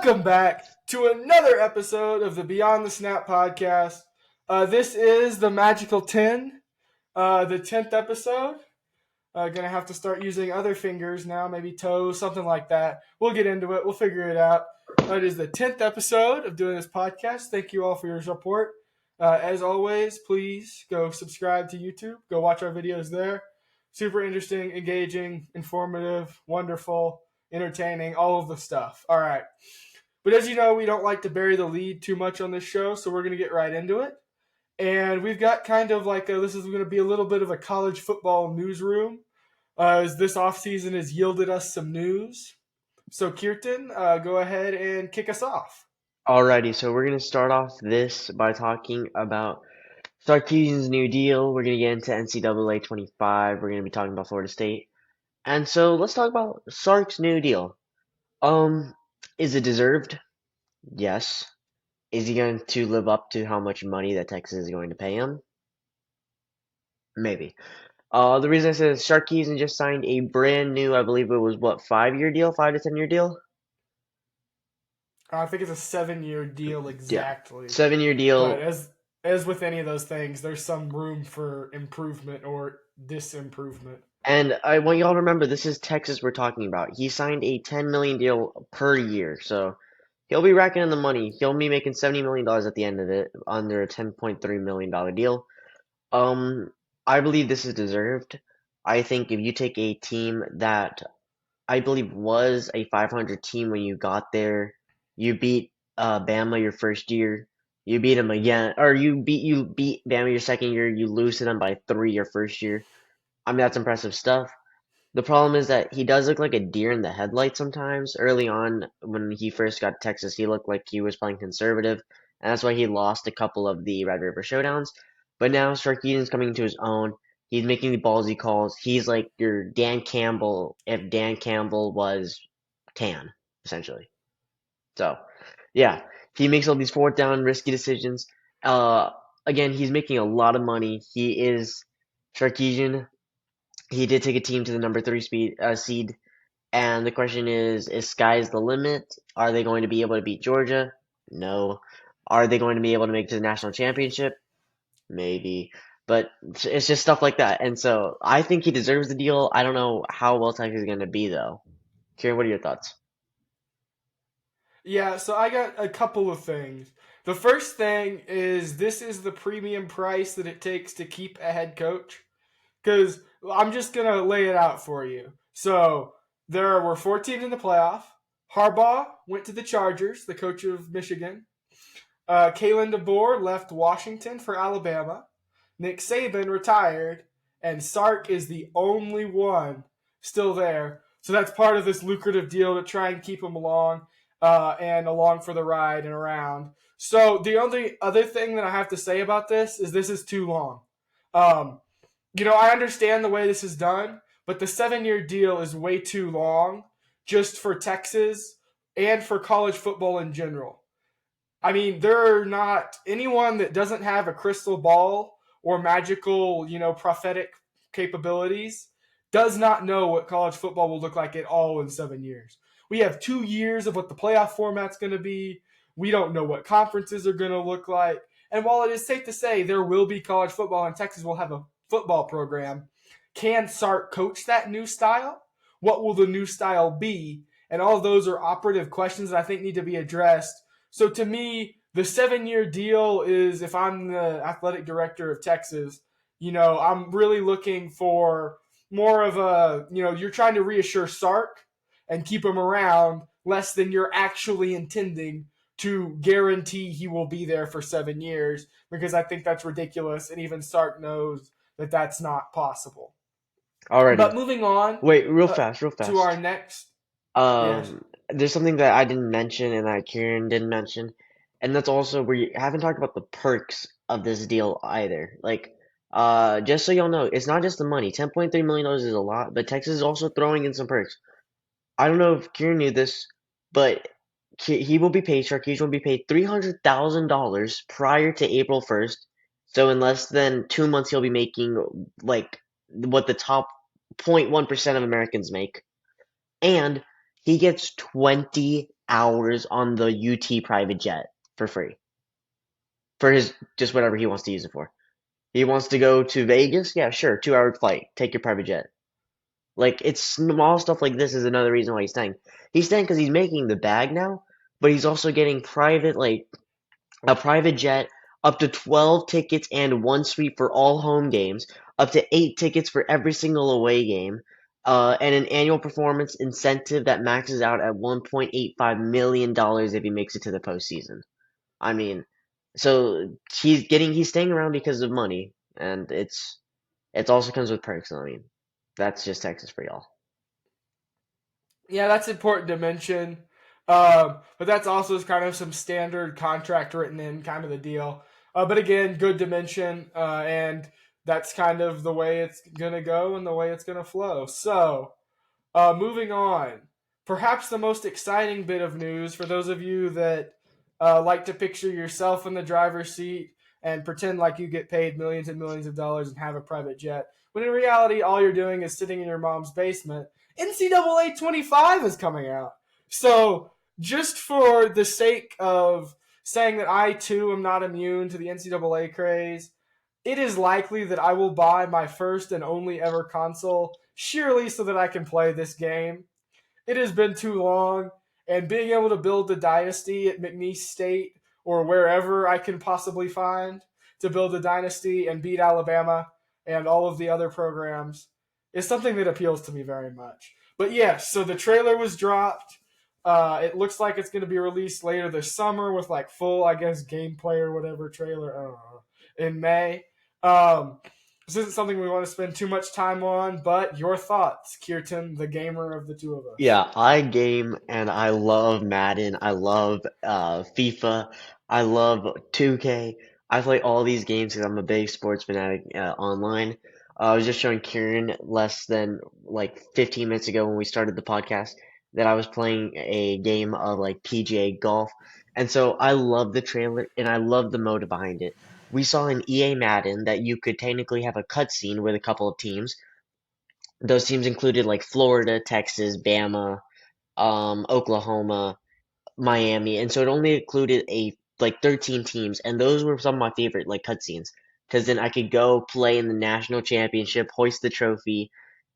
Welcome back to another episode of the Beyond the Snap podcast. This is the Magical 10, the 10th episode. Gonna have to start using other fingers now, maybe toes, something like that. We'll get into it. We'll figure it out. It is the 10th episode of doing this podcast. Thank you all for your support. As always, please go subscribe to YouTube. Go watch our videos there. Super interesting, engaging, informative, wonderful, entertaining, all of the stuff. All right. But as you know, we don't like to bury the lead too much on this show, so we're going to get right into it. And we've got kind of like this is going to be a little bit of a college football newsroom, as this offseason has yielded us some news. So, Kirtan, go ahead and kick us off. Alrighty, so we're going to start off this by talking about Sarkisian's new deal. We're going to get into NCAA 25. We're going to be talking about Florida State. And so let's talk about Sark's new deal. Is it deserved? Yes. Is he going to live up to how much money that Texas is going to pay him? Maybe. The reason I said Sarkisian just signed a brand new, I believe it was, 5-year deal? 5 to 10-year deal? I think it's a 7-year deal exactly. Yeah. 7-year deal. But as with any of those things, there's some room for improvement or disimprovement. And I want y'all to remember, this is Texas we're talking about. He signed a $10 million deal per year, so he'll be racking in the money. He'll be making $70 million at the end of it under a $10.3 million deal. I believe this is deserved. I think if you take a team that I believe was a 500 team when you got there, you beat Bama your first year, you beat them again, or you beat Bama your second year, you lose to them by 3 your first year. I mean, that's impressive stuff. The problem is that he does look like a deer in the headlights sometimes. Early on, when he first got to Texas, he looked like he was playing conservative, and that's why he lost a couple of the Red River showdowns. But now Sarkisian's coming into his own. He's making the ballsy calls. He's like your Dan Campbell if Dan Campbell was tan, essentially. So, yeah, he makes all these fourth down risky decisions. Again, he's making a lot of money. He is Sarkisian. He did take a team to the number 3 seed, and the question is sky's the limit? Are they going to be able to beat Georgia? No. Are they going to be able to make it to the national championship? Maybe. But it's just stuff like that. And so I think he deserves the deal. I don't know how well Texas is going to be, though. Kieran, what are your thoughts? Yeah, so I got a couple of things. The first thing is this is the premium price that it takes to keep a head coach. Because I'm just going to lay it out for you. So there were 4 teams in the playoff. Harbaugh went to the Chargers, the coach of Michigan. Kalen DeBoer left Washington for Alabama. Nick Saban retired. And Sark is the only one still there. So that's part of this lucrative deal to try and keep him along and along for the ride and around. So the only other thing that I have to say about this is too long. I understand the way this is done, but the 7-year deal is way too long just for Texas and for college football in general. I mean, there are not anyone that doesn't have a crystal ball or magical, prophetic capabilities does not know what college football will look like at all in 7 years. We have 2 years of what the playoff format's going to be. We don't know what conferences are going to look like. And while it is safe to say there will be college football and Texas will have a football program, can Sark coach that new style? What will the new style be? And all of those are operative questions that I think need to be addressed. So to me, the 7-year deal is, if I'm the athletic director of Texas, I'm really looking for more of a, you're trying to reassure Sark and keep him around less than you're actually intending to guarantee he will be there for 7 years, because I think that's ridiculous. And even Sark knows that that's not possible. Alrighty. But moving on. Wait, real fast. To our next. Yes. There's something that I didn't mention and that Kieran didn't mention, and that's also we haven't talked about the perks of this deal either. Like, just so y'all know, it's not just the money. $10.3 million is a lot, but Texas is also throwing in some perks. I don't know if Kieran knew this, but he will be paid, Sarkisian will be paid $300,000 prior to April 1st. So in less than 2 months, he'll be making like what the top 0.1% of Americans make. And he gets 20 hours on the UT private jet for free for his just whatever he wants to use it for. He wants to go to Vegas? Yeah, sure. 2 hour flight. Take your private jet. Like, it's small stuff like this is another reason why he's staying. He's staying because he's making the bag now, but he's also getting private, like, a private jet, up to 12 tickets and one suite for all home games, up to 8 tickets for every single away game, and an annual performance incentive that maxes out at $1.85 million if he makes it to the postseason. I mean, so he's staying around because of money, and it also comes with perks. I mean, that's just Texas for y'all. Yeah, that's important to mention. But that's also kind of some standard contract written in kind of the deal. But again, good to mention, and that's kind of the way it's gonna go and the way it's gonna flow. So, moving on, perhaps the most exciting bit of news for those of you that like to picture yourself in the driver's seat and pretend like you get paid millions and millions of dollars and have a private jet, when in reality, all you're doing is sitting in your mom's basement. NCAA 25 is coming out. So, just for the sake of saying that I too am not immune to the NCAA craze, it is likely that I will buy my first and only ever console surely so that I can play this game. It has been too long, and being able to build the dynasty at McNeese State or wherever I can possibly find to build a dynasty and beat Alabama and all of the other programs is something that appeals to me very much. But yes, so the trailer was dropped. It looks like it's going to be released later this summer with like full, I guess, gameplay or whatever trailer. I don't know, in May. Um, this isn't something we want to spend too much time on, but your thoughts, Kirtan, the gamer of the two of us. Yeah, I game and I love Madden. I love FIFA. I love 2K. I play all these games because I'm a big sports fanatic online. I was just showing Kieran less than like 15 minutes ago when we started the podcast that I was playing a game of like PGA golf. And so I love the trailer and I love the motive behind it. We saw in EA Madden that you could technically have a cutscene with a couple of teams. Those teams included like Florida, Texas, Bama, Oklahoma, Miami, and so it only included a like 13 teams, and those were some of my favorite like cutscenes because then I could go play in the national championship, hoist the trophy,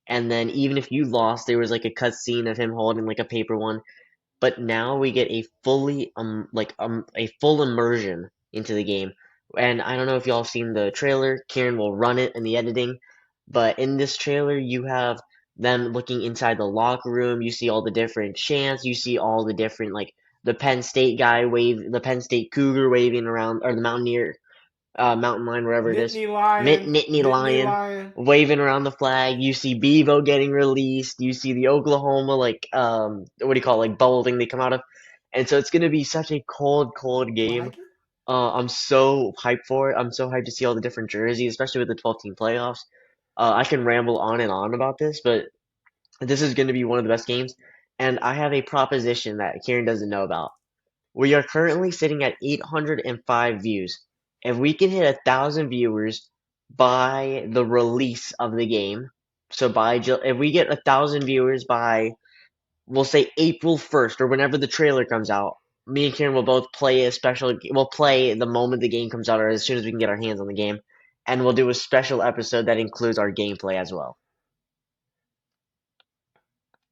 and then even if you lost, there was like a cutscene of him holding like a paper one. But now we get a fully a full immersion into the game. And I don't know if y'all have seen the trailer. Kieran will run it in the editing, but in this trailer you have them looking inside the locker room. You see all the different chants. You see all the different like the Penn State guy the Penn State Cougar waving around, or the Mountaineer mountain lion, wherever it is. Nittany Lion, Nittany Nittany Lion Lion. waving around the flag. You see Bevo getting released. You see the Oklahoma like what do you call it, like bubble thing they come out of. And so it's gonna be such a cold game. Like it? I'm so hyped for it. I'm so hyped to see all the different jerseys, especially with the 12-team playoffs. I can ramble on and on about this, but this is going to be one of the best games. And I have a proposition that Kieran doesn't know about. We are currently sitting at 805 views. If we can hit 1,000 viewers by the release of the game, so if we get 1,000 viewers by, we'll say April 1st or whenever the trailer comes out, me and Kieran will both play we'll play the moment the game comes out or as soon as we can get our hands on the game, and we'll do a special episode that includes our gameplay as well.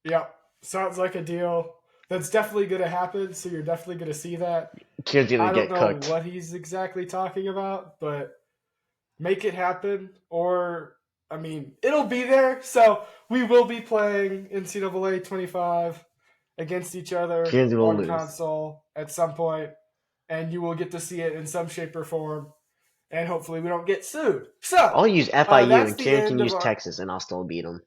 Yep. Sounds like a deal. That's definitely going to happen, so you're definitely going to see that. Kieran's gonna I don't get know cooked. what he's exactly talking about, but make it happen, or, I mean, it'll be there. So we will be playing NCAA 25 against each other Kieran's will on lose. console at some point, and you will get to see it in some shape or form, and hopefully we don't get sued. So, I'll use FIU that's and the Kieran can end of use our. Texas and I'll still beat him.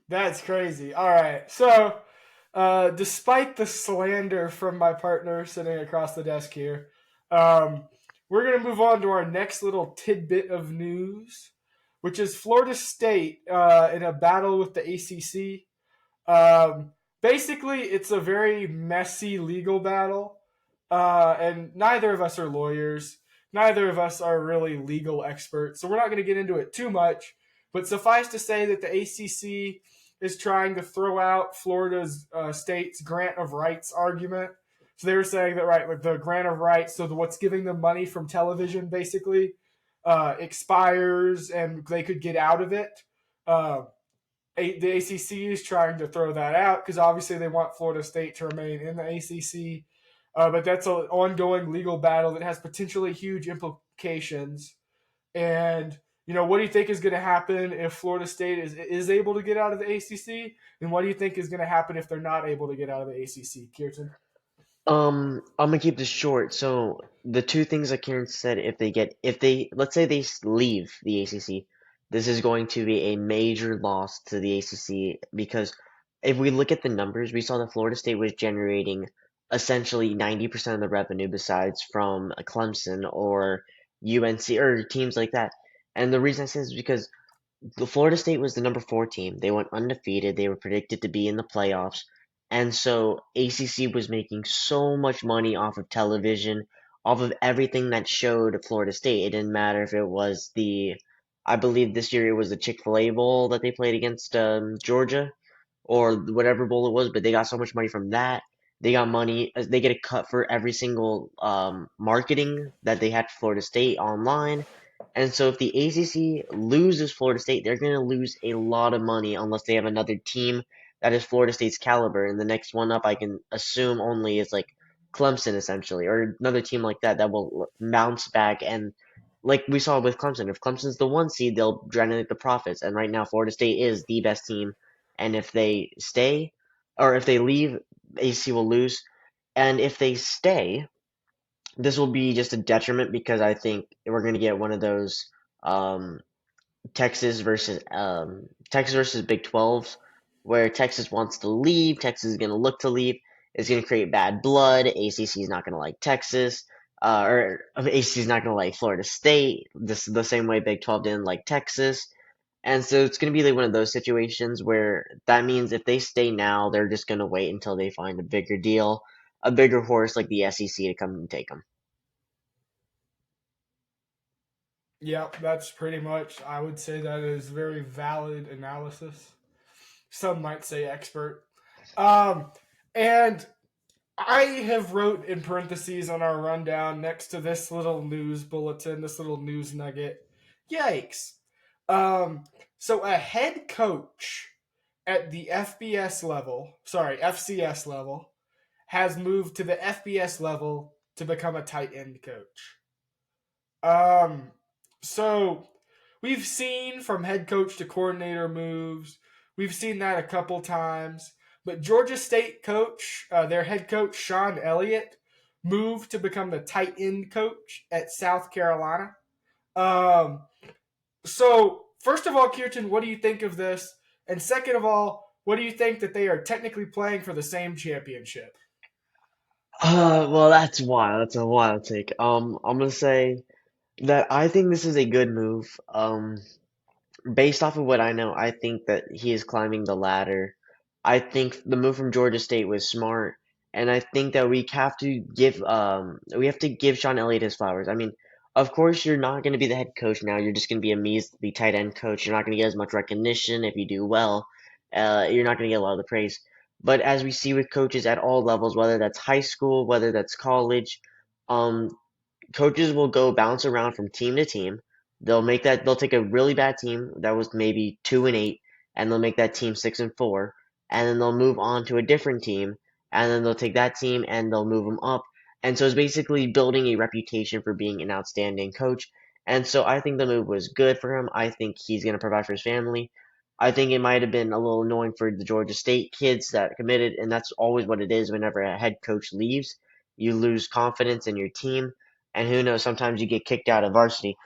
That's crazy. All right. So, despite the slander from my partner sitting across the desk here, um, we're going to move on to our next little tidbit of news, which is Florida State in a battle with the ACC. Basically, it's a very messy legal battle, and neither of us are lawyers. Neither of us are really legal experts, so we're not going to get into it too much. But suffice to say that the ACC is trying to throw out Florida's state's grant of rights argument. So they were saying that right, like the grant of rights, so what's giving them money from television basically expires, and they could get out of it. Uh, the ACC is trying to throw that out because obviously they want Florida State to remain in the ACC. But that's an ongoing legal battle that has potentially huge implications. And what do you think is going to happen if Florida State is able to get out of the ACC? And what do you think is going to happen if they're not able to get out of the ACC, Kirtan? I'm gonna keep this short. So the two things that Kieran said, if they, let's say they leave the ACC, this is going to be a major loss to the ACC because if we look at the numbers, we saw that Florida State was generating essentially 90% of the revenue besides from Clemson or UNC or teams like that. And the reason I say this is because the Florida State was the number 4 team. They went undefeated. They were predicted to be in the playoffs. And so ACC was making so much money off of television, off of everything that showed Florida State. It didn't matter if it was I believe this year it was the Chick-fil-A Bowl that they played against Georgia or whatever bowl it was, but they got so much money from that. They got money, they get a cut for every single marketing that they had for Florida State online. And so if the ACC loses Florida State, they're going to lose a lot of money unless they have another team that is Florida State's caliber. And the next one up, I can assume only is like Clemson, essentially, or another team like that that will bounce back. And like we saw with Clemson, if Clemson's the 1 seed, they'll generate the profits. And right now, Florida State is the best team. And if they stay, or if they leave, AC will lose. And if they stay, this will be just a detriment because I think we're going to get one of those um, Texas versus Big 12s where Texas wants to leave, Texas is going to look to leave. It's going to create bad blood. ACC is not going to like Texas, or ACC is not going to like Florida State. This the same way Big 12 didn't like Texas. And so it's going to be like one of those situations where that means if they stay now, they're just going to wait until they find a bigger deal, a bigger horse like the SEC to come and take them. Yeah, that's pretty much, I would say that is very valid analysis. Some might say expert. Um, and I have wrote in parentheses on our rundown next to this little news bulletin, this little news nugget. Yikes. Um, so a head coach at the FCS level, has moved to the FBS level to become a tight end coach. Um, so we've seen from head coach to coordinator moves. We've seen that a couple times. But Georgia State coach, their head coach Sean Elliott, moved to become the tight end coach at South Carolina. Um, so first of all, Kirtan, what do you think of this? And second of all, what do you think that they are technically playing for the same championship? Well, that's wild. That's a wild take. I'm gonna say that I think this is a good move. Based off of what I know, I think that he is climbing the ladder. I think the move from Georgia State was smart, and I think that we have to give Sean Elliott his flowers. I mean, of course, you're not going to be the head coach now. You're just going to be a measly tight end coach. You're not going to get as much recognition if you do well. You're not going to get a lot of the praise. But as we see with coaches at all levels, whether that's high school, whether that's college, um, coaches will go bounce around from team to team. They'll take a really bad team that was maybe 2-8, and they'll make that team 6-4, and then they'll move on to a different team, and then they'll take that team and they'll move them up. And so it's basically building a reputation for being an outstanding coach. And so I think the move was good for him. I think he's going to provide for his family. I think it might have been a little annoying for the Georgia State kids that committed, and that's always what it is whenever a head coach leaves. You lose confidence in your team, and who knows, sometimes you get kicked out of varsity.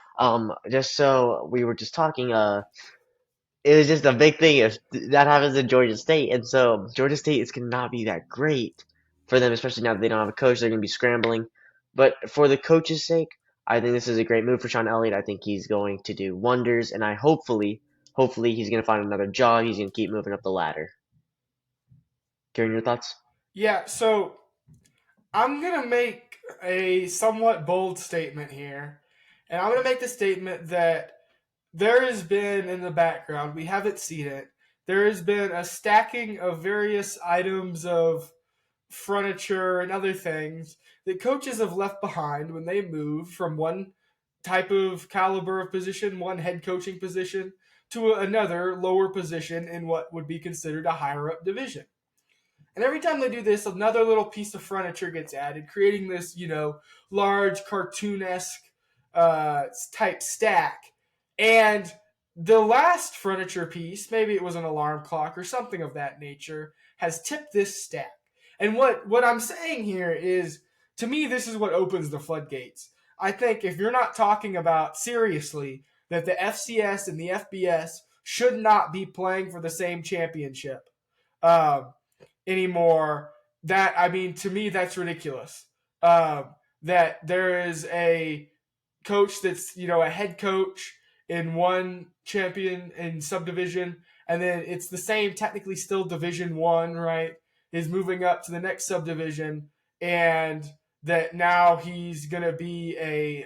Just so we were just talking, it was just a big thing if that happens in Georgia State, and so Georgia State is gonna not be that great for them, especially now that they don't have a coach. They're gonna be scrambling, but for the coach's sake, I think this is a great move for Sean Elliott. I think he's going to do wonders, and hopefully, he's gonna find another job. He's gonna keep moving up the ladder. Karen, your thoughts? Yeah, so I'm going to make a somewhat bold statement here. And I'm going to make the statement that there has been in the background, we haven't seen it, there has been a stacking of various items of furniture and other things that coaches have left behind when they move from one type of caliber of position, one head coaching position, to another lower position in what would be considered a higher up division. And every time they do this, another little piece of furniture gets added, creating this, large cartoon-esque type stack. And the last furniture piece, maybe it was an alarm clock or something of that nature, has tipped this stack. And what I'm saying here is, to me, this is what opens the floodgates. I think if you're not talking about seriously that the FCS and the FBS should not be playing for the same championship, um, anymore. That, I mean, to me, that's ridiculous. That there is a coach that's a head coach in one champion in subdivision, and then it's the same, technically still Division One, right? Is moving up to the next subdivision, and that now he's gonna be a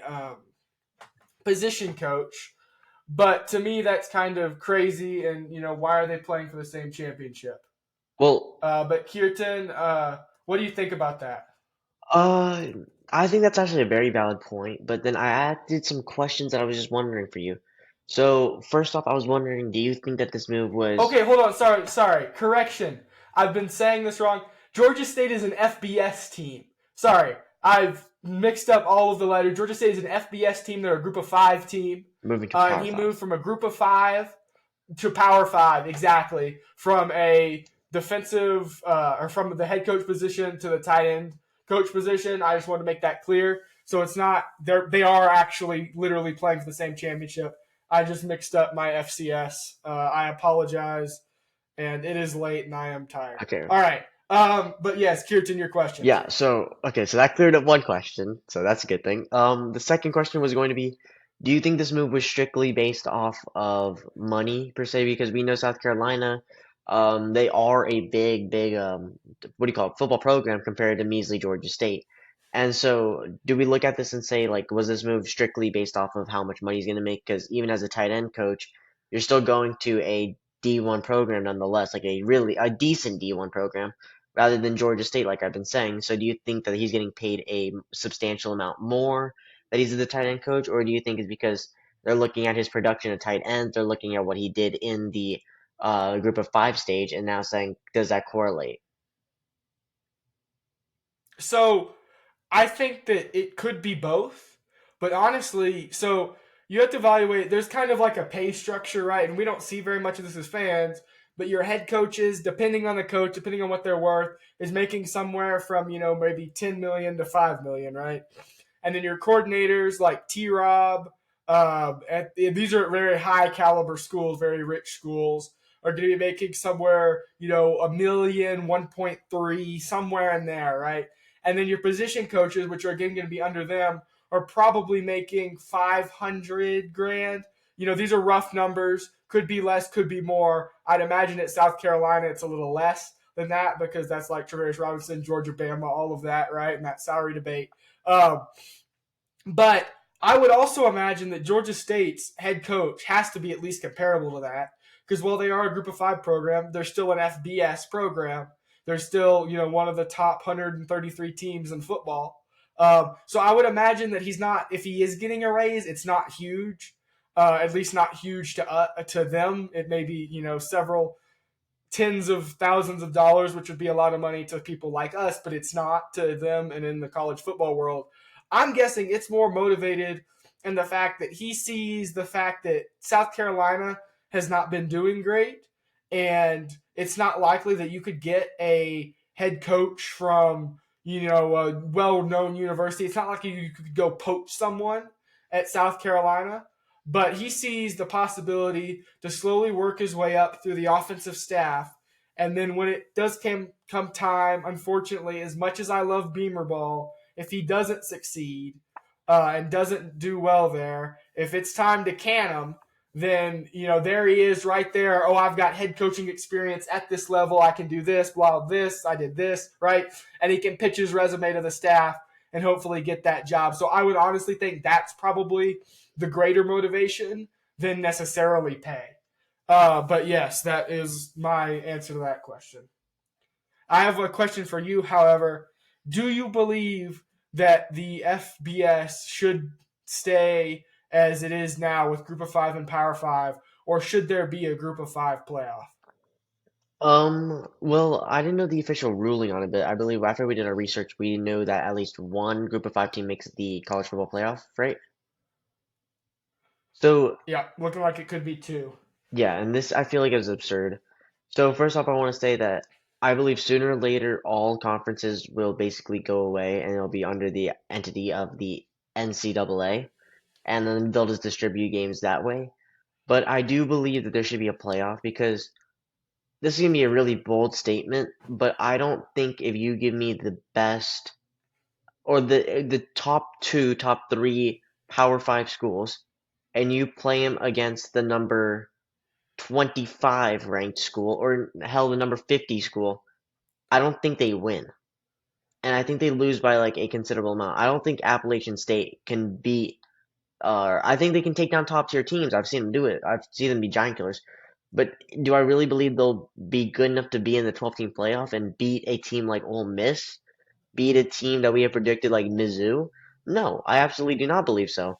position coach. But to me, that's kind of crazy, and why are they playing for the same championship? Well, But Kirtan, what do you think about that? uh, I think that's actually a very valid point, but then I added some questions that I was just wondering for you. So, first off, I was wondering, do you think that this move was, Okay, hold on. Sorry. Correction. I've been saying this wrong. Georgia State is an FBS team. Sorry, I've mixed up all of the letters. Georgia State is an FBS team. They're a Group of Five team. moving to And Power he 5? moved from a Group of Five to Power Five, exactly. From a defensive, or from the head coach position to the tight end coach position. I just want to make that clear. So it's not, they are actually literally playing for the same championship. I just mixed up my FCS. I apologize, and it is late, and I am tired. Okay. All right. But yes, Kirtan, your questions. Yeah, so okay, so that cleared up one question, so that's a good thing. The second question was going to be, do you think this move was strictly based off of money per se? Because we know South Carolina, they are a big, what do you call it, football program compared to measly Georgia State. And so, do we look at this and say, like, was this move strictly based off of how much money he's going to make? Because even as a tight end coach, you're still going to a D1 program nonetheless, like a decent D1 program rather than Georgia State, like I've been saying. So do you think that he's getting paid a substantial amount more that he's the tight end coach, or do you think it's because they're looking at his production at tight end, they're looking at what he did in the group of five stage, and now saying, does that correlate? So I think that it could be both, but honestly, so you have to evaluate. There's kind of like a pay structure, right? And we don't see very much of this as fans. But your head coaches, depending on the coach, depending on what they're worth, is making somewhere from maybe 10 million to 5 million, right? And then your coordinators like T. Rob, these are very high caliber schools, very rich schools, are going to be making somewhere a million, 1.3, somewhere in there, right? And then your position coaches, which are again going to be under them, are probably making 500 grand. These are rough numbers. Could be less, could be more. I'd imagine at South Carolina it's a little less than that because that's like Travaris Robinson, Georgia, Bama, all of that, right? And that salary debate. Um, but I would also imagine that Georgia State's head coach has to be at least comparable to that because while they are a Group of Five program, they're still an FBS program. They're still, one of the top 133 teams in football. So I would imagine that he's not. If he is getting a raise, it's not huge. At least not huge to them. It may be several tens of thousands of dollars, which would be a lot of money to people like us, but it's not to them and in the college football world. I'm guessing it's more motivated in the fact that he sees the fact that South Carolina has not been doing great, and it's not likely that you could get a head coach from a well-known university. It's not like you could go poach someone at South Carolina. But he sees the possibility to slowly work his way up through the offensive staff. And then when it does come time, unfortunately, as much as I love Beamer Ball, if he doesn't succeed and doesn't do well there, if it's time to can him, then, there he is right there. Oh, I've got head coaching experience at this level. I can do this, blah, this, I did this, right? And he can pitch his resume to the staff and hopefully get that job. So I would honestly think that's probably the greater motivation than necessarily pay. But yes, that is my answer to that question. I have a question for you, however. Do you believe that the FBS should stay as it is now with Group of Five and Power Five, or should there be a Group of Five playoff? Well, I didn't know the official ruling on it, but I believe after we did our research, we know that at least one group of five team makes the college football playoff, right? So, Yeah, looking like it could be two. yeah, and this I feel like is absurd. So, first off, I want to say that I believe sooner or later all conferences will basically go away and it'll be under the entity of the NCAA, and then they'll just distribute games that way. But I do believe that there should be a playoff because this is gonna be a really bold statement, but I don't think if you give me the best or the top two, top three Power Five schools, and you play them against the number 25 ranked school or hell the number 50 school, I don't think they win. And I think they lose by like a considerable amount. I don't think Appalachian State can beat I think they can take down top tier teams. I've seen them do it. I've seen them be giant killers. But do I really believe they'll be good enough to be in the 12 team playoff and beat a team like Ole Miss? Beat a team that we have predicted like Mizzou? No, I absolutely do not believe so.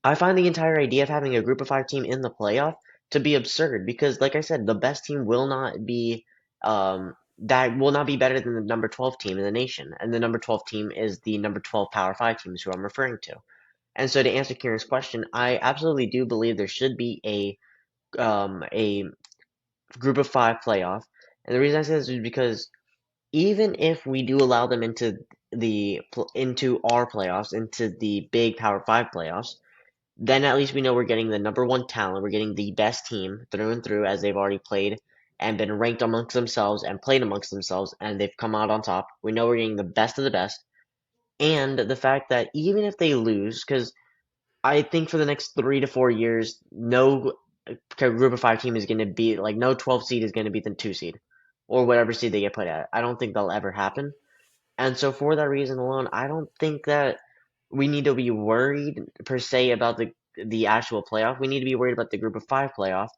I find the entire idea of having a group of five team in the playoff to be absurd because, like I said, the best team will not be that will not be better than the number 12 team in the nation, and the number 12 team is the number 12 Power Five teams who I'm referring to. And so, to answer Kieran's question, I absolutely do believe there should be a group of five playoff, and the reason I say this is because even if we do allow them into our playoffs, into the big Power Five playoffs, then at least we know we're getting the number one talent. We're getting the best team through and through as they've already played and been ranked amongst themselves and played amongst themselves, and they've come out on top. We know we're getting the best of the best. And the fact that even if they lose, because I think for the next 3 to 4 years, no group of five team is going to be like no 12 seed is going to be the two seed or whatever seed they get put at. I don't think that'll ever happen. And so for that reason alone, I don't think that we need to be worried per se about the actual playoff. We need to be worried about the group of five playoff.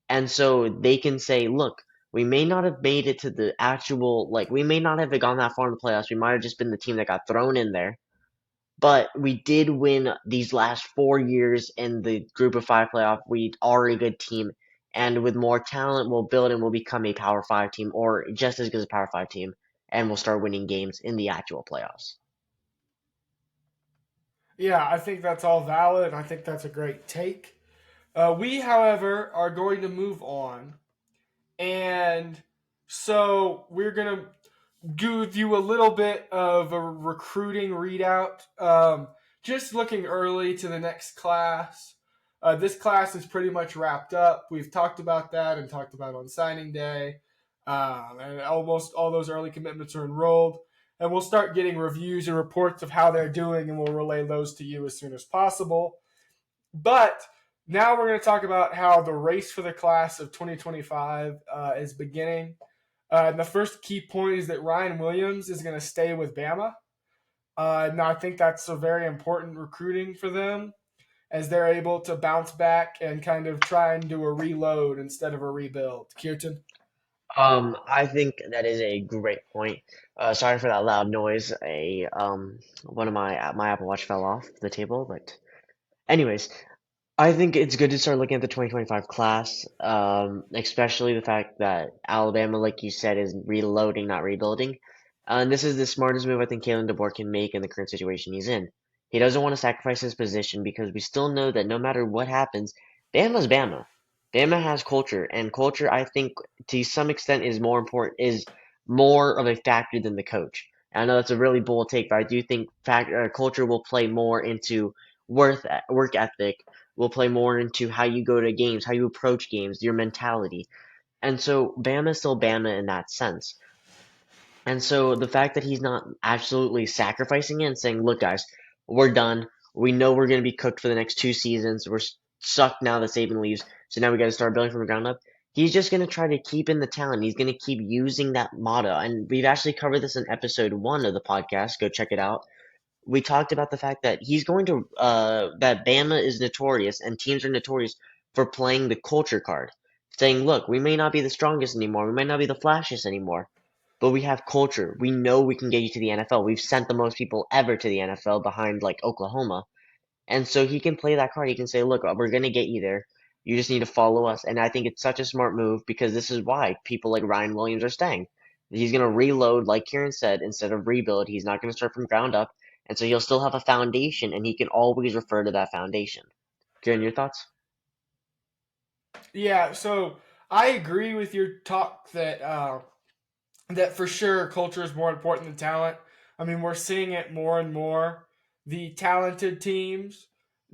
And so they can say, look, we may not have made it to the actual like we may not have gone that far in the playoffs. We might have just been the team that got thrown in there. But we did win these last 4 years in the group of five playoff. We are a good team. And with more talent, we'll build and we'll become a Power Five team or just as good as a Power Five team. And we'll start winning games in the actual playoffs. Yeah, I think that's all valid. I think that's a great take. We, however, are going to move on. And so we're going to give you a little bit of a recruiting readout. Just looking early to the next class. This class is pretty much wrapped up. We've talked about that and talked about on signing day. And almost all those early commitments are enrolled. And we'll start getting reviews and reports of how they're doing, and we'll relay those to you as soon as possible. But now we're going to talk about how the race for the class of 2025 is beginning. And the first key point is that Ryan Williams is going to stay with Bama. Now, I think that's a very important recruiting for them as they're able to bounce back and kind of try and do a reload instead of a rebuild. Kirtan? I think that is a great point. Sorry for that loud noise. One of my Apple Watch fell off the table, but anyways, I think it's good to start looking at the 2025 class, especially the fact that Alabama, like you said, is reloading, not rebuilding. And this is the smartest move I think Kalen DeBoer can make in the current situation he's in. He doesn't want to sacrifice his position because we still know that no matter what happens, Bama's Bama. Bama has culture, and culture, I think, to some extent, is more of a factor than the coach. And I know that's a really bold take, but I do think culture will play more into work ethic will play more into how you go to games, how you approach games, your mentality. And so Bama is still Bama in that sense. And so the fact that he's not absolutely sacrificing it and saying, look, guys, we're done. We know we're going to be cooked for the next 2 seasons. We're sucked now that Saban leaves. So now we got to start building from the ground up. He's just going to try to keep in the talent. He's going to keep using that motto. And we've actually covered this in episode 1 of the podcast. Go check it out. We talked about the fact that he's going to that Bama is notorious and teams are notorious for playing the culture card, saying, look, we may not be the strongest anymore, we might not be the flashiest anymore, but we have culture. We know we can get you to the NFL. We've sent the most people ever to the NFL behind like Oklahoma. And so he can play that card. He can say, look, we're going to get you there. You just need to follow us. And I think it's such a smart move because this is why people like Ryan Williams are staying. He's going to reload, like Kieran said, instead of rebuild. He's not going to start from ground up. And so he'll still have a foundation, and he can always refer to that foundation. Kieran, your thoughts? Yeah, so I agree with your talk that that for sure culture is more important than talent. I mean, we're seeing it more and more. The talented teams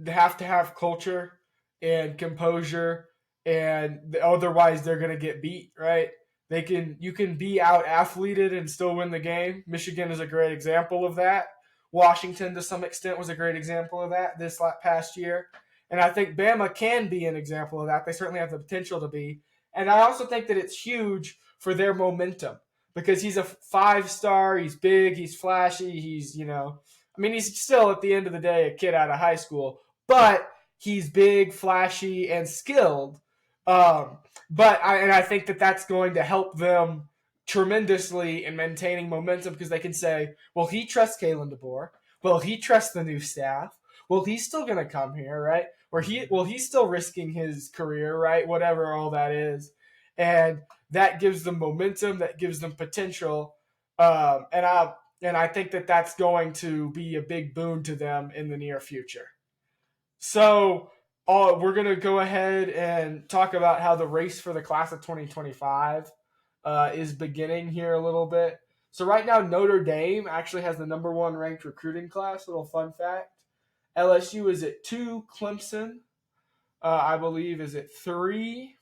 have to have culture and composure, and otherwise they're going to get beat. Right? You can be out athleted and still win the game. Michigan is a great example of that. Washington, to some extent, was a great example of that this past year. And I think Bama can be an example of that. They certainly have the potential to be. And I also think that it's huge for their momentum because he's a 5-star. He's big. He's flashy. I mean, he's still at the end of the day a kid out of high school, but he's big, flashy, and skilled. Um, and I think that that's going to help them tremendously in maintaining momentum because they can say, well, he trusts Kalen DeBoer. Well, he trusts the new staff. Well, he's still going to come here, right? He's still risking his career, right? Whatever all that is. And that gives them momentum, that gives them potential. And I think that that's going to be a big boon to them in the near future. So we're going to go ahead and talk about how the race for the class of 2025 is beginning here a little bit. So right now, Notre Dame actually has the number one ranked recruiting class. Little fun fact. LSU is at 2. Clemson, I believe, is at 3.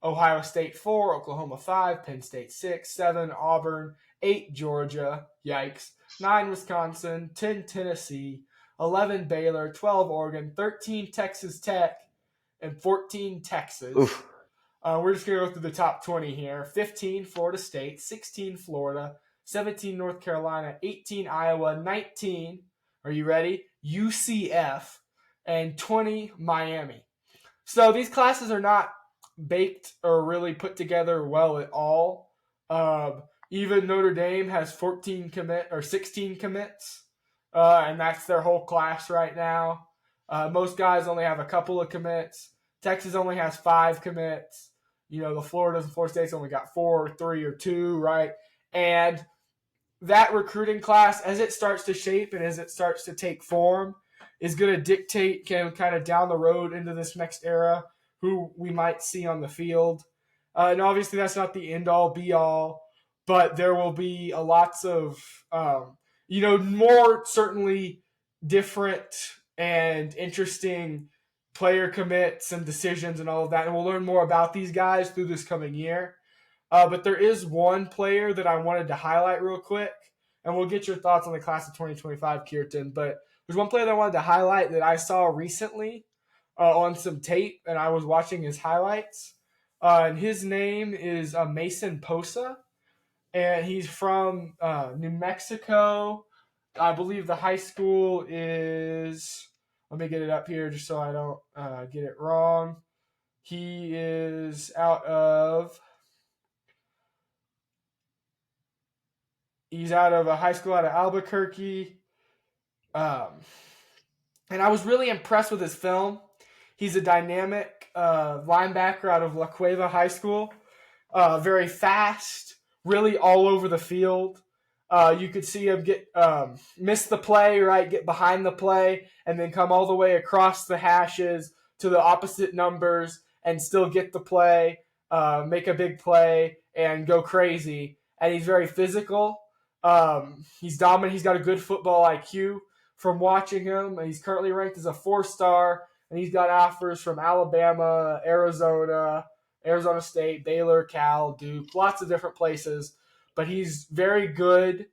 Ohio State 4, Oklahoma 5, Penn State 6, 7, Auburn 8, Georgia, yikes, 9, Wisconsin, 10, Tennessee, 11, Baylor, 12, Oregon, 13, Texas Tech, and 14, Texas. Oof. We're just going to go through the top 20 here. 15, Florida State, 16, Florida, 17, North Carolina, 18, Iowa, 19, are you ready? UCF, and 20, Miami. So these classes are not baked or really put together well at all. Even Notre Dame has 16 commits, and that's their whole class right now. Most guys only have a couple of commits. Texas only has 5 commits. The Florida State's only got 4, 3, or 2, right? And that recruiting class, as it starts to shape and as it starts to take form, is going to dictate kind of down the road into this next era who we might see on the field. And obviously that's not the end-all, be-all, but there will be lots of, more certainly different and interesting player commits and decisions and all of that. And we'll learn more about these guys through this coming year. But there is one player that I wanted to highlight real quick, and we'll get your thoughts on the class of 2025, Kirtan. But there's one player that I wanted to highlight that I saw recently on some tape, and I was watching his highlights. And his name is Mason Posa, and he's from New Mexico. I believe the high school is. Let me get it up here just so I don't get it wrong. He is He's out of a high school out of Albuquerque. And I was really impressed with his film. He's a dynamic linebacker out of La Cueva High School. Very fast, really all over the field. You could see him miss the play, right? Get behind the play, and then come all the way across the hashes to the opposite numbers and still get the play, make a big play, and go crazy. And he's very physical. He's dominant. He's got a good football IQ from watching him. He's currently ranked as a 4-star, and he's got offers from Alabama, Arizona State, Baylor, Cal, Duke, lots of different places. But he's very good.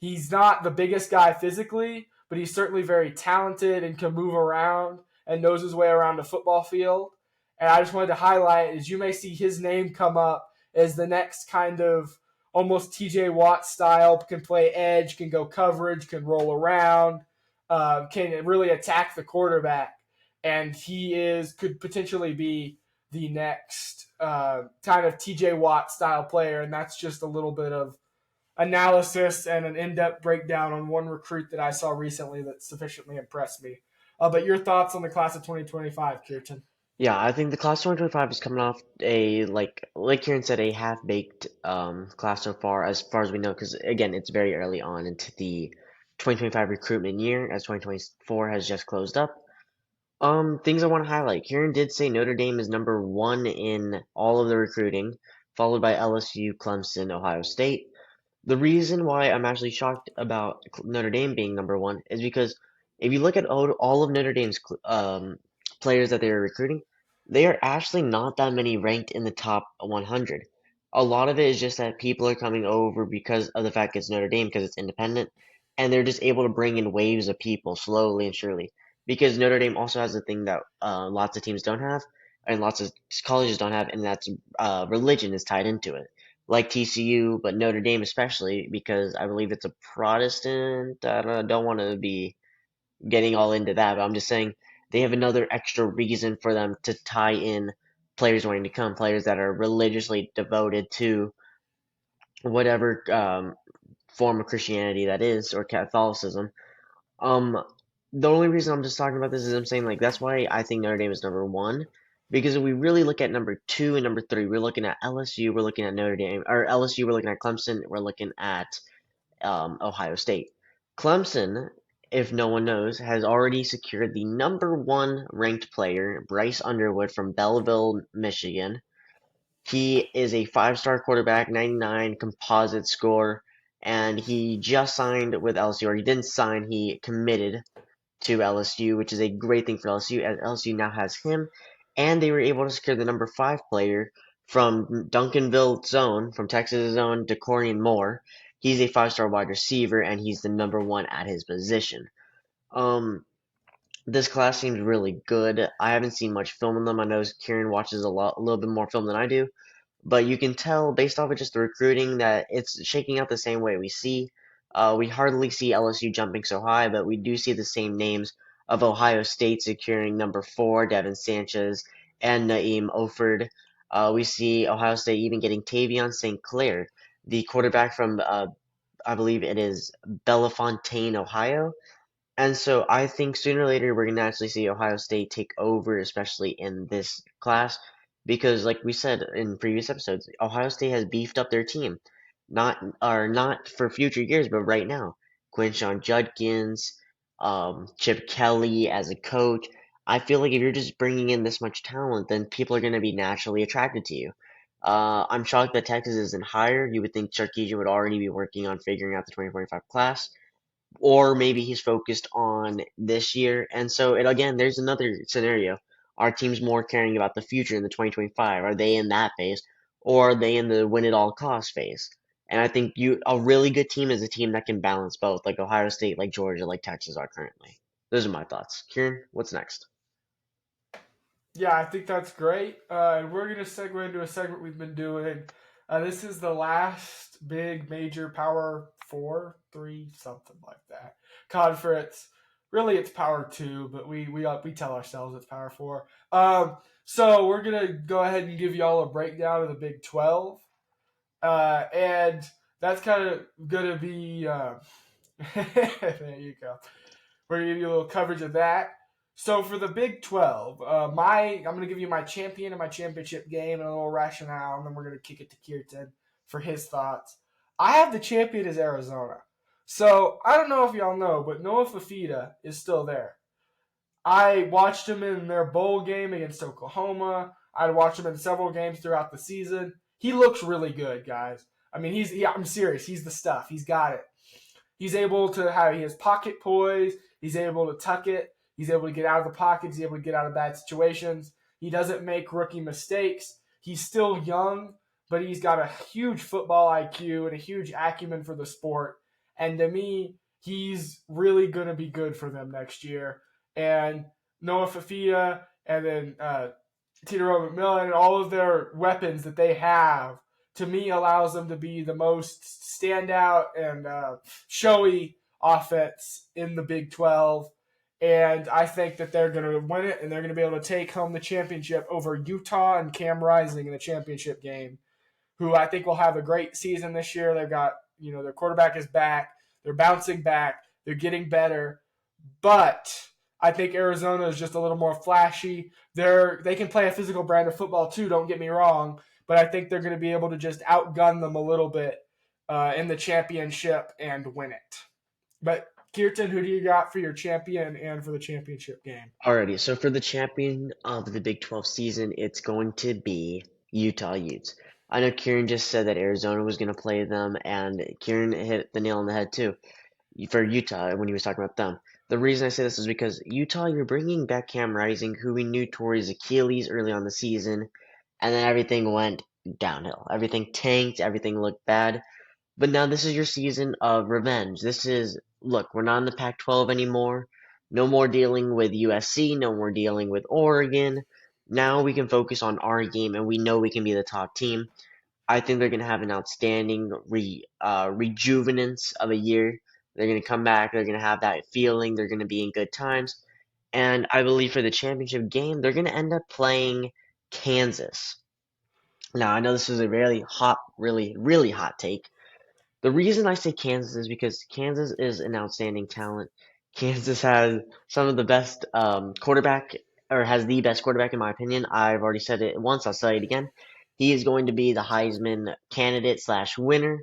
He's not the biggest guy physically, but he's certainly very talented and can move around and knows his way around the football field. And I just wanted to highlight, as you may see his name come up as the next kind of almost TJ Watt style, can play edge, can go coverage, can roll around, can really attack the quarterback. and could potentially be the next kind of TJ Watt style player. And that's just a little bit of analysis and an in-depth breakdown on one recruit that I saw recently that sufficiently impressed me. But your thoughts on the class of 2025, Kirtan? Yeah, I think the class 2025 is coming off a like Kieran said, a half-baked class so far as we know, because again, it's very early on into the 2025 recruitment year, as 2024 has just closed up. Things I want to highlight. Kieran did say Notre Dame is number one in all of the recruiting, followed by LSU, Clemson, Ohio State. The reason why I'm actually shocked about Notre Dame being number one is because if you look at all of Notre Dame's players that they are recruiting, they are actually not that many ranked in the top 100. A lot of it is just that people are coming over because of the fact it's Notre Dame, because it's independent, and they're just able to bring in waves of people slowly and surely. Because Notre Dame also has a thing that lots of teams don't have, and lots of colleges don't have, and that's religion is tied into it like TCU, but Notre Dame especially because I believe it's a Protestant. I don't want to be getting all into that, but I'm just saying they have another extra reason for them to tie in players wanting to come, players that are religiously devoted to whatever form of Christianity that is or Catholicism. Um, the only reason I'm just talking about this is I'm saying like that's why I think Notre Dame is number one. Because if we really look at number two and number three, we're looking at LSU, we're looking at Notre Dame, or LSU, we're looking at Clemson, we're looking at Ohio State. Clemson, if no one knows, has already secured the number one ranked player, Bryce Underwood from Belleville, Michigan. He is a five-star quarterback, 99 composite score, and he just signed with LSU, or he didn't sign, he committed to LSU, which is a great thing for LSU, as LSU now has him, and they were able to secure the number five player from Duncanville zone, from Texas zone, DeCorian Moore. He's a five-star wide receiver, and he's the number one at his position. Um, this class seems really good. I haven't seen much film on them. I know Kieran watches a little bit more film than I do, but you can tell based off of just the recruiting that it's shaking out the same way we see. We hardly see LSU jumping so high, but we do see the same names of Ohio State securing number four, Devin Sanchez, and Naeem Oford. We see Ohio State even getting Tavion St. Clair, the quarterback from, I believe it is Bellefontaine, Ohio. And so I think sooner or later we're going to actually see Ohio State take over, especially in this class, because like we said in previous episodes, Ohio State has beefed up their team, not for future years, but right now. Quinshon Judkins, Chip Kelly as a coach. I feel like if you're just bringing in this much talent, then people are going to be naturally attracted to you. I'm shocked that Texas isn't higher. You would think Sarkisian would already be working on figuring out the 2025 class or maybe he's focused on this year. And so, it, again, there's another scenario. Are teams more caring about the future in the 2025? Are they in that phase, or are they in the win at all cost phase? And I think a really good team is a team that can balance both, like Ohio State, like Georgia, like Texas are currently. Those are my thoughts. Kieran, what's next? Yeah, I think that's great. And we're going to segue into a segment we've been doing. This is the last big major Power 4, 3, something like that conference. Really, it's Power 2, but we tell ourselves it's Power 4. So we're going to go ahead and give y'all a breakdown of the Big 12. And that's kind of going to be. There you go. We're going to give you a little coverage of that. So for the Big 12, I'm going to give you my champion and my championship game and a little rationale, and then we're going to kick it to Kirtan for his thoughts. I have the champion as Arizona. So I don't know if y'all know, but Noah Fafita is still there. I watched him in their bowl game against Oklahoma. I watched him in several games throughout the season. He looks really good, guys. I mean, I'm serious. He's the stuff. He's got it. He's able to have his pocket poise. He's able to tuck it. He's able to get out of the pocket. He's able to get out of bad situations. He doesn't make rookie mistakes. He's still young, but he's got a huge football IQ and a huge acumen for the sport. And to me, he's really going to be good for them next year. And Noah Fafita and then Tito McMillan and all of their weapons that they have, to me, allows them to be the most standout and showy offense in the Big 12. And I think that they're going to win it, and they're going to be able to take home the championship over Utah and Cam Rising in the championship game, who I think will have a great season this year. They've got, their quarterback is back. They're bouncing back. They're getting better. But I think Arizona is just a little more flashy. They can play a physical brand of football too, don't get me wrong. But I think they're going to be able to just outgun them a little bit in the championship and win it. But Kirtan, who do you got for your champion and for the championship game? Alrighty, so for the champion of the Big 12 season, it's going to be Utah Utes. I know Kieran just said that Arizona was going to play them, and Kieran hit the nail on the head too for Utah when he was talking about them. The reason I say this is because Utah, you're bringing back Cam Rising, who we knew tore his Achilles early on the season, and then everything went downhill. Everything tanked, everything looked bad. But now this is your season of revenge. Look, we're not in the Pac-12 anymore. No more dealing with USC, no more dealing with Oregon. Now we can focus on our game, and we know we can be the top team. I think they're going to have an outstanding rejuvenance of a year. They're going to come back. They're going to have that feeling. They're going to be in good times. And I believe for the championship game, they're going to end up playing Kansas. Now, I know this is a really hot, really hot take. The reason I say Kansas is because Kansas is an outstanding talent. Kansas has some of the best quarterback, or has the best quarterback in my opinion. I've already said it once. I'll say it again. He is going to be the Heisman candidate slash winner.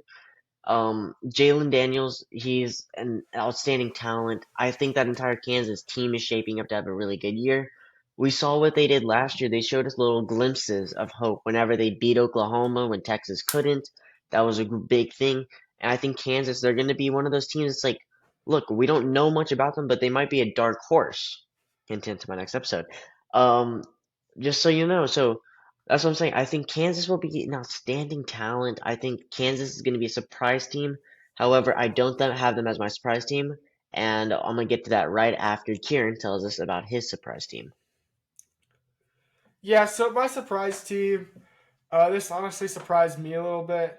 Jalen Daniels, he's an outstanding talent. I think that entire Kansas team is shaping up to have a really good year. We saw what they did last year. They showed us little glimpses of hope whenever they beat Oklahoma when Texas couldn't. That was a big thing. And I think Kansas, they're going to be one of those teams that's like, look, we don't know much about them, but they might be a dark horse. Hint into my next episode. Um, just so you know. So that's what I'm saying. I think Kansas will be an outstanding talent. I think Kansas is going to be a surprise team. However, I don't have them as my surprise team, and I'm going to get to that right after Kieran tells us about his surprise team. Yeah, so my surprise team, this honestly surprised me a little bit,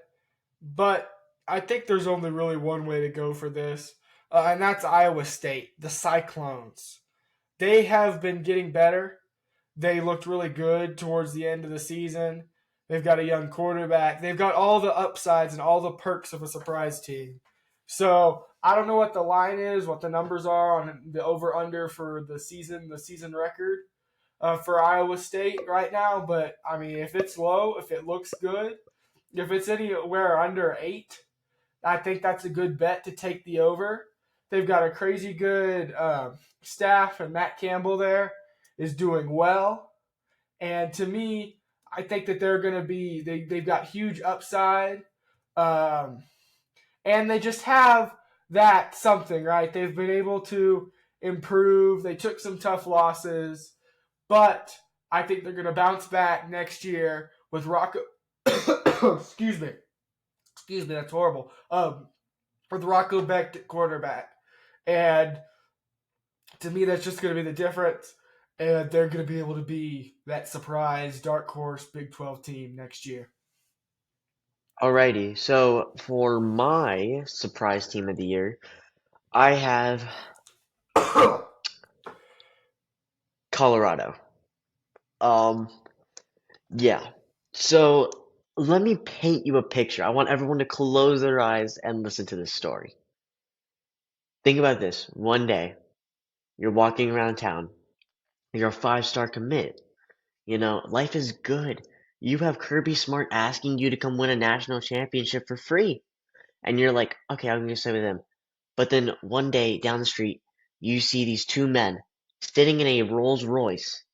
but I think there's only really one way to go for this, and that's Iowa State, the Cyclones. They have been getting better. They looked really good towards the end of the season. They've got a young quarterback. They've got all the upsides and all the perks of a surprise team. So I don't know what the line is, what the numbers are on the over under for the season record for Iowa State right now. But I mean, if it's low, if it looks good, if it's anywhere under 8, I think that's a good bet to take the over. They've got a crazy good staff, and Matt Campbell there is doing well. And to me, I think that they're going to be, they've got huge upside. Um, and they just have that something, right? They've been able to improve. They took some tough losses, but I think they're going to bounce back next year with Rocco. Excuse me. Excuse me, that's horrible. With Rocco Beck at quarterback. And to me, that's just going to be the difference. And they're going to be able to be that surprise dark horse Big 12 team next year. Alrighty, so for my surprise team of the year, I have Colorado. Um, yeah. So let me paint you a picture. I want everyone to close their eyes and listen to this story. Think about this. One day, you're walking around town. You're a 5-star commit. You know, life is good. You have Kirby Smart asking you to come win a national championship for free. And you're like, okay, I'm going to stay with him. But then one day down the street, you see these two men sitting in a Rolls Royce,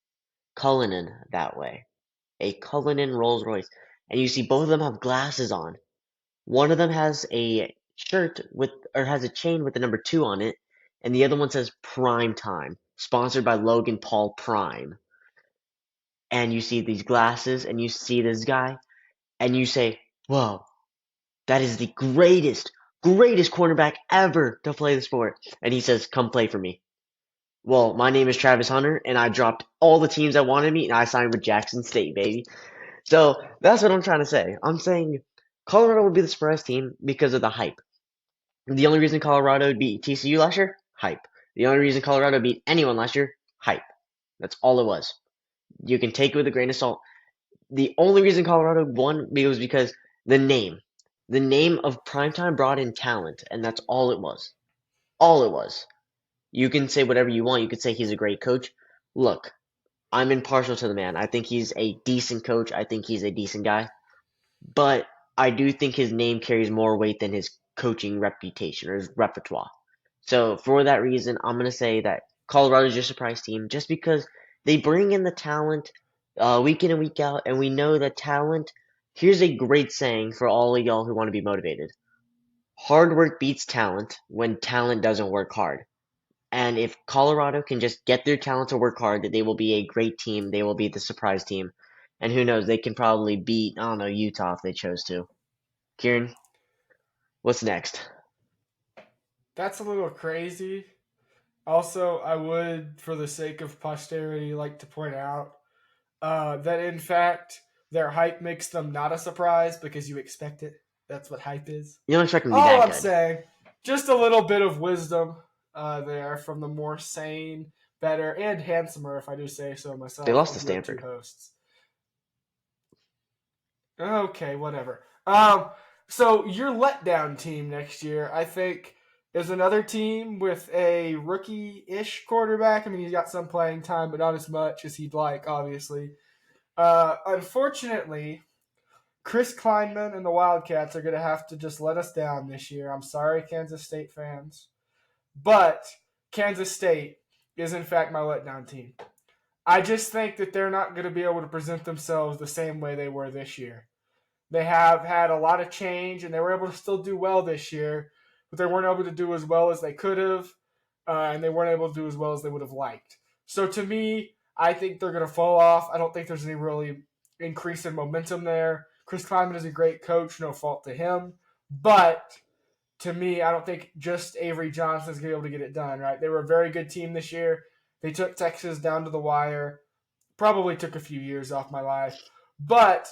Cullinan that way. A Cullinan Rolls Royce. And you see both of them have glasses on. One of them has a shirt or has a chain with the number 2 on it. And the other one says Prime Time, sponsored by Logan Paul Prime. And you see these glasses and you see this guy and you say, whoa, that is the greatest cornerback ever to play the sport. And he says, come play for me. Well, my name is Travis Hunter and I dropped all the teams that wanted me and I signed with Jackson State, baby. So that's what I'm trying to say. I'm saying Colorado will be the surprise team because of the hype. The only reason Colorado beat TCU last year? Hype. The only reason Colorado beat anyone last year, hype. That's all it was. You can take it with a grain of salt. The only reason Colorado won was because the name. The name of Primetime brought in talent, and that's all it was. All it was. You can say whatever you want. You could say he's a great coach. Look, I'm impartial to the man. I think he's a decent coach. I think he's a decent guy. But I do think his name carries more weight than his coaching reputation or his repertoire. So for that reason, I'm gonna say that Colorado's your surprise team just because they bring in the talent week in and week out, and we know that talent. Here's a great saying for all of y'all who want to be motivated: hard work beats talent when talent doesn't work hard. And if Colorado can just get their talent to work hard, that they will be a great team. They will be the surprise team. And who knows, they can probably beat, I don't know, Utah if they chose to. Kieran, what's next? That's a little crazy. Also, I would, for the sake of posterity, like to point out that in fact their hype makes them not a surprise because you expect it. That's what hype is. You don't expect them to be All that I'm good. saying, just a little bit of wisdom there from the more sane, better, and handsomer, if I do say so They myself, lost to of your two Stanford. hosts. Okay, whatever. So your letdown team next year, I think, is another team with a rookie-ish quarterback. I mean, he's got some playing time, but not as much as he'd like, obviously. Unfortunately, Chris Kleinman and the Wildcats are going to have to just let us down this year. I'm sorry, Kansas State fans. But Kansas State is, in fact, my letdown team. I just think that they're not going to be able to present themselves the same way they were this year. They have had a lot of change, and they were able to still do well this year, but they weren't able to do as well as they could have, and they weren't able to do as well as they would have liked. So to me, I think they're going to fall off. I don't think there's any really increase in momentum there. Chris Kleiman is a great coach, no fault to him, but to me, I don't think just Avery Johnson's going to be able to get it done, right? They were a very good team this year. They took Texas down to the wire. Probably took a few years off my life. But,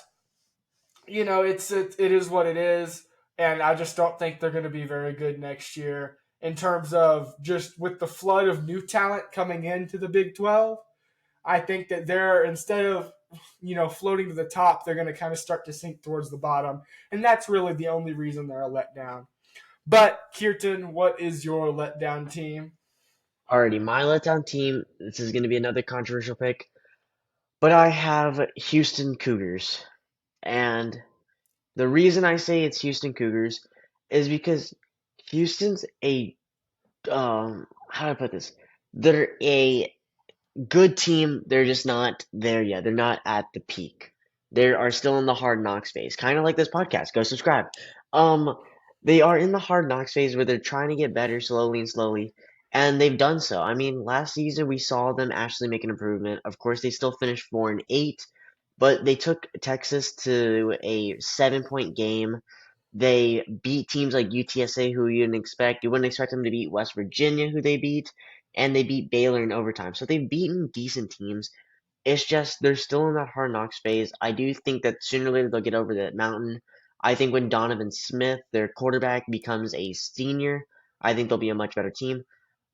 it is what it is. And I just don't think they're going to be very good next year in terms of just with the flood of new talent coming into the Big 12. I think that they're, instead of, floating to the top, they're going to kind of start to sink towards the bottom. And that's really the only reason they're a letdown. But Kirtan, what is your letdown team? Alrighty, my letdown team. This is going to be another controversial pick, but I have Houston Cougars. And the reason I say it's Houston Cougars is because Houston's a how do I put this? They're a good team. They're just not there yet. They're not at the peak. They are still in the hard knocks phase, kind of like this podcast. Go subscribe. Um, they are in the hard knocks phase where they're trying to get better slowly and slowly, and they've done so. I mean, last season we saw them actually make an improvement. Of course, they still finished 4-8, but they took Texas to a 7-point game. They beat teams like UTSA, who you didn't expect. You wouldn't expect them to beat West Virginia, who they beat, and they beat Baylor in overtime. So they've beaten decent teams. It's just they're still in that hard knocks phase. I do think that sooner or later they'll get over that mountain. I think when Donovan Smith, their quarterback, becomes a senior, I think they'll be a much better team.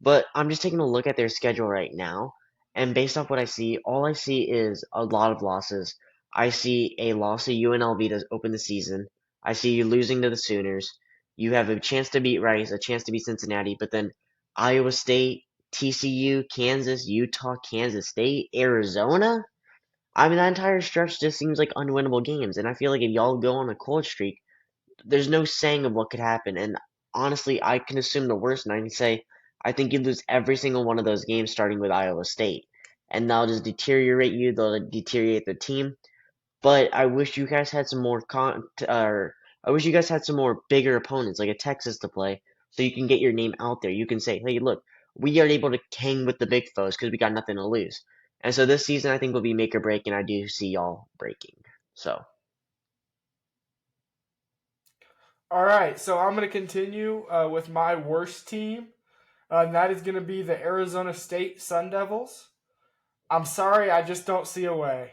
But I'm just taking a look at their schedule right now, and based off what I see, all I see is a lot of losses. I see a loss to UNLV to open the season. I see you losing to the Sooners. You have a chance to beat Rice, a chance to beat Cincinnati, but then Iowa State, TCU, Kansas, Utah, Kansas State, Arizona. I mean, that entire stretch just seems like unwinnable games, and I feel like if y'all go on a cold streak, there's no saying of what could happen. And honestly, I can assume the worst, and I can say I think you lose every single one of those games, starting with Iowa State, and they'll just deteriorate you. They'll deteriorate the team. But I wish you guys had some more or I wish you guys had some more bigger opponents like a Texas to play, so you can get your name out there. You can say, "Hey, look, we are able to hang with the big foes because we got nothing to lose." And so this season, I think will be make or break, and I do see y'all breaking. So All right, so I'm going to continue with my worst team, and that is going to be the Arizona State Sun Devils. I'm sorry, I just don't see a way.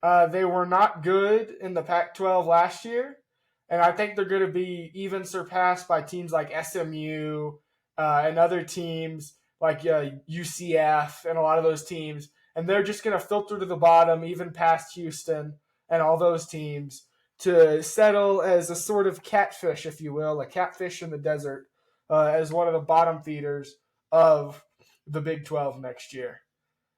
They were not good in the Pac 12 last year, and I think they're going to be even surpassed by teams like SMU and other teams like UCF and a lot of those teams, and they're just going to filter to the bottom, even past Houston and all those teams, to settle as a sort of catfish, if you will, a catfish in the desert, as one of the bottom feeders of the Big 12 next year.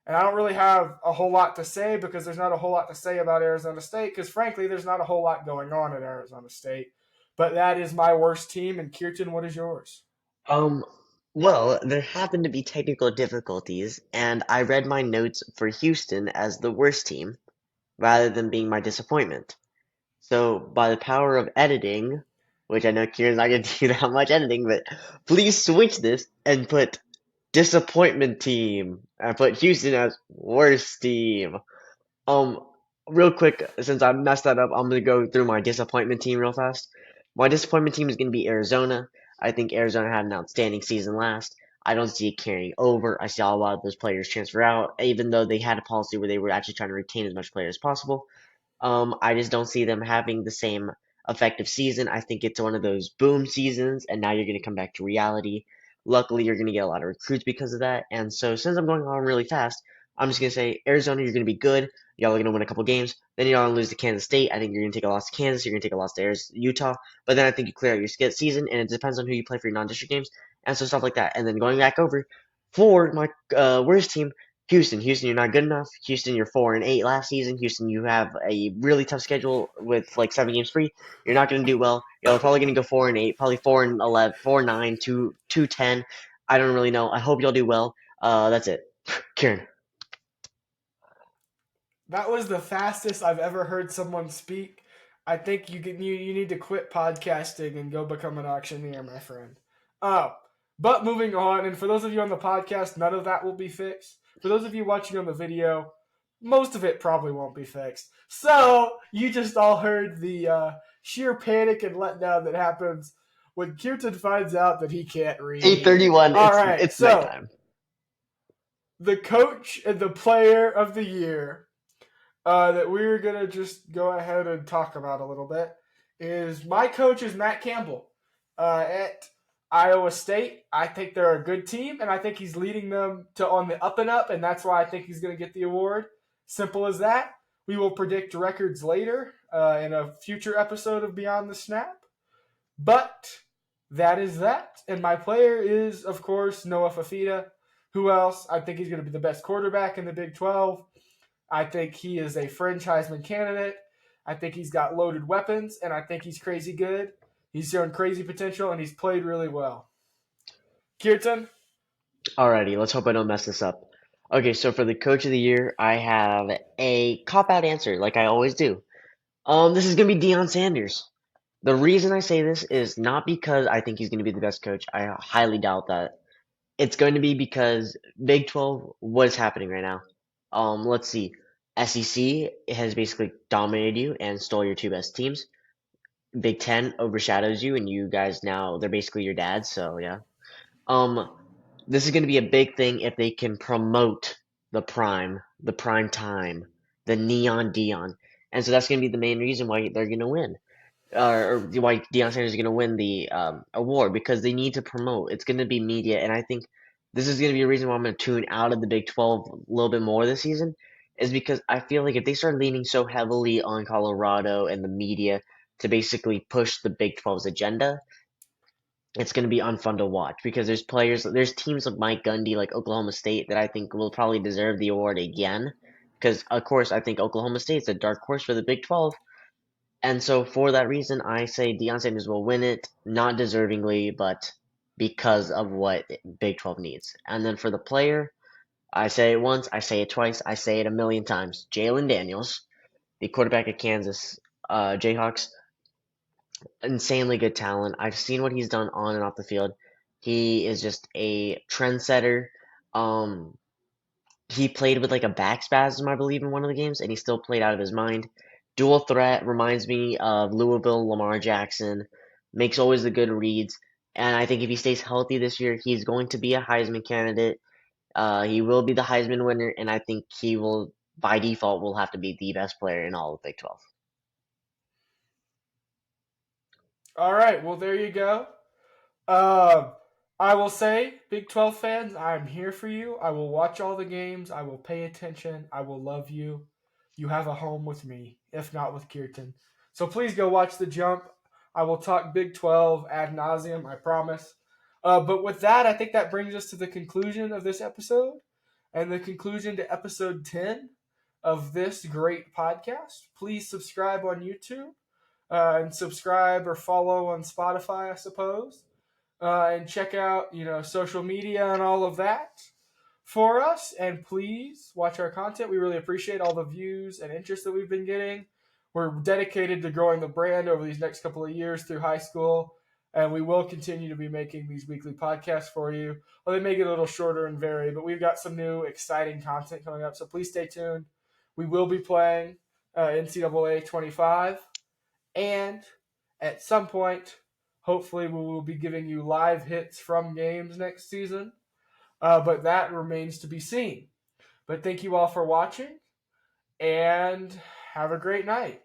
And I don't really have a whole lot to say because there's not a whole lot to say about Arizona State because, frankly, there's not a whole lot going on at Arizona State. But that is my worst team. And Kirtan, what is yours? Um, well, there happened to be technical difficulties, and I read my notes for Houston as the worst team rather than being my disappointment. So, by the power of editing, which I know Kieran's not going to do that much editing, but please switch this and put disappointment team and put Houston as worst team. Um, Real quick, since I messed that up, I'm gonna go through my disappointment team real fast. My disappointment team is gonna be Arizona. I think Arizona had an outstanding season last. I don't see it carrying over. I saw a lot of those players transfer out, even though they had a policy where they were actually trying to retain as much players as possible. I just don't see them having the same effective season. I think it's one of those boom seasons, and now you're going to come back to reality. Luckily, you're going to get a lot of recruits because of that. And so, since I'm going on really fast, I'm just going to say Arizona, you're going to be good. Y'all are going to win a couple games. Then you're going to lose to Kansas State. I think you're going to take a loss to Kansas. You're going to take a loss to Utah. But then I think you clear out your season, and it depends on who you play for your non-district games, and so stuff like that. And then going back over for my worst team, Houston, you're not good enough. Houston, you're 4-8 last season. Houston, you have a really tough schedule with like 7 games free. You're not going to do well. You're probably going to go 4-8, probably 4-11, 4-9, 2-10. I don't really know. I hope y'all do well. That's it. Kieran. That was the fastest I've ever heard someone speak. I think you need to quit podcasting and go become an auctioneer, my friend. Oh, but moving on, and for those of you on the podcast, none of that will be fixed. For those of you watching on the video, most of it probably won't be fixed. So you just all heard the sheer panic and letdown that happens when Kirtan finds out that he can't read. 8:31. All It's right, it's so nighttime. the coach and the player of the year that we're gonna just go ahead and talk about a little bit is my coach is Matt Campbell at Iowa State. I think they're a good team, and I think he's leading them to on the up and up, and that's why I think he's gonna get the award. Simple as that. We will predict records later in a future episode of Beyond the Snap. But that is that. And my player is, of course, Noah Fafita. Who else? I think he's going to be the best quarterback in the Big 12. I think he is a fringe Heisman candidate. I think he's got loaded weapons, and I think he's crazy good. He's shown crazy potential, and he's played really well. Kirtan? Alrighty, let's hope I don't mess this up. Okay, so for the coach of the year, I have a cop-out answer, like I always do. This is gonna be Deion Sanders. The reason I say this is not because I think he's going to be the best coach. I highly doubt that. It's going to be because Big 12, what is happening right now? Let's see. SEC has basically dominated you and stole your two best teams. Big 10 overshadows you, and you guys now, they're basically your dads, so yeah. Um, this is going to be a big thing if they can promote the prime time, the neon Dion. And so that's going to be the main reason why they're going to win or why Deion Sanders is going to win the award because they need to promote. It's going to be media, and I think this is going to be a reason why I'm going to tune out of the Big 12 a little bit more this season, is because I feel like if they start leaning so heavily on Colorado and the media to basically push the Big 12's agenda, it's going to be unfun to watch because there's teams like Mike Gundy, like Oklahoma State, that I think will probably deserve the award again. Because, of course, I think Oklahoma State's a dark horse for the Big 12, and so for that reason, I say Deion Sanders will win it, not deservingly, but because of what Big 12 needs. And then for the player, I say it once, I say it twice, I say it a million times. Jalen Daniels, the quarterback of Kansas Jayhawks, insanely good talent. I've seen what he's done on and off the field. He is just a trendsetter. Um, he played with like a back spasm, I believe, in one of the games, and he still played out of his mind. Dual threat reminds me of Louisville Lamar Jackson. Makes always the good reads, and I think if he stays healthy this year, he's going to be a Heisman candidate. He will be the Heisman winner, and I think he will, by default, will have to be the best player in all of Big 12. All right, well, there you go. Um, I will say, Big 12 fans, I'm here for you. I will watch all the games. I will pay attention. I will love you. You have a home with me, if not with Kirtan. So please go watch the jump. I will talk Big 12 ad nauseum, I promise. But with that, I think that brings us to the conclusion of this episode and the conclusion to episode 10 of this great podcast. Please subscribe on YouTube and subscribe or follow on Spotify, I suppose, and check out social media and all of that for us. And please watch our content. We really appreciate all the views and interest that we've been getting. We're dedicated to growing the brand over these next couple of years through high school, and we will continue to be making these weekly podcasts for you. Well, they may get a little shorter and vary, but we've got some new exciting content coming up, so please stay tuned. We will be playing NCAA 25, and at some point, hopefully, we will be giving you live hits from games next season. But that remains to be seen. But thank you all for watching, and have a great night.